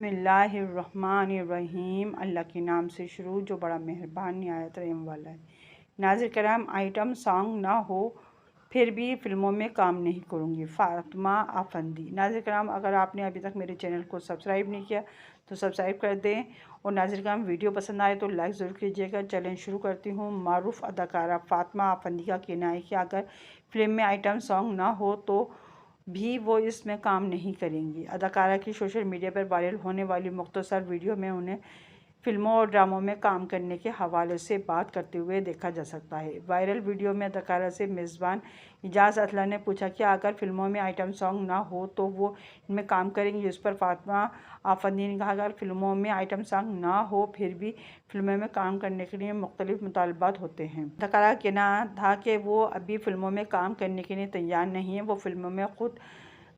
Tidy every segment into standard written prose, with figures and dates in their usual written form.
बिस्मिल्लाहिर्रहमानिर्रहीम। अल्लाह के नाम से शुरू जो बड़ा मेहरबान निहायत रहम वाला है। नाज़िर कराम, आइटम सॉन्ग ना हो फिर भी फ़िल्मों में काम नहीं करूँगी, फ़ातिमा आफंदी। नाज़िर कराम, अगर आपने अभी तक मेरे चैनल को सब्सक्राइब नहीं किया तो सब्सक्राइब कर दें, और नाज़िर कराम वीडियो पसंद आए तो लाइक ज़रूर कीजिएगा। चैलेंज शुरू करती हूँ। मारूफ़ अदाकारा फ़ातिमा आफंदी का कहना है कि अगर फ़िल्म में आइटम सॉन्ग ना हो तो भी वो इसमें काम नहीं करेंगी। अदाकारा की सोशल मीडिया पर वायरल होने वाली मुख्तसर वीडियो में उन्हें फ़िल्मों और ड्रामों में काम करने के हवाले से बात करते हुए देखा जा सकता है। वायरल वीडियो में अदाकारा से मेज़बान इजाज़ अतला ने पूछा कि अगर फ़िल्मों में आइटम सॉन्ग ना हो तो वो इनमें काम करेंगी। इस पर फ़ातिमा आफंदी ने कहा, अगर फ़िल्मों में आइटम सॉन्ग ना हो फिर भी फ़िल्मों में काम करने के लिए मुख्तलिफ़ मुतालबात होते हैं। अदाकारा का कहना था कि वो अभी फ़िल्मों में काम करने के लिए तैयार नहीं है, वो फ़िल्मों में खुद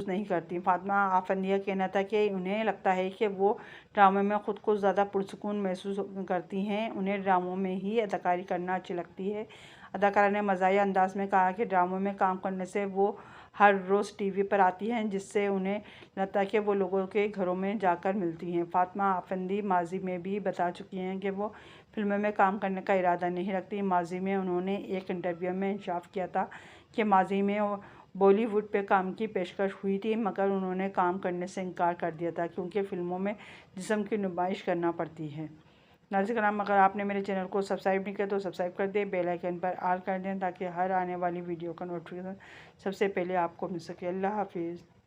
नहीं करती। फ़ातिमा आफंदी का कहना था कि उन्हें लगता है कि वो ड्रामों में ख़ुद को ज़्यादा पुरसुकून महसूस करती हैं, उन्हें ड्रामों में ही अदाकारी करना अच्छी लगती है। अदाकारा ने मज़ाहिया अंदाज में कहा कि ड्रामों में काम करने से वो हर रोज़ टीवी पर आती हैं, जिससे उन्हें लगता है कि वो लोगों के घरों में जाकर मिलती हैं। फ़ातिमा आफंदी माजी में भी बता चुकी हैं कि वो फ़िल्मों में काम करने का इरादा नहीं रखती। माजी में उन्होंने एक इंटरव्यू में इंकशाफ किया था कि माजी में बॉलीवुड पे काम की पेशकश हुई थी, मगर उन्होंने काम करने से इनकार कर दिया था क्योंकि फ़िल्मों में जिस्म की नुमाइश करना पड़ती है। नाज़िर कराम, अगर आपने मेरे चैनल को सब्सक्राइब नहीं किया तो सब्सक्राइब कर दें, बेल आइकन पर ऑल कर दें ताकि हर आने वाली वीडियो का नोटिफिकेशन सबसे पहले आपको मिल सके। अल्लाह हाफिज़।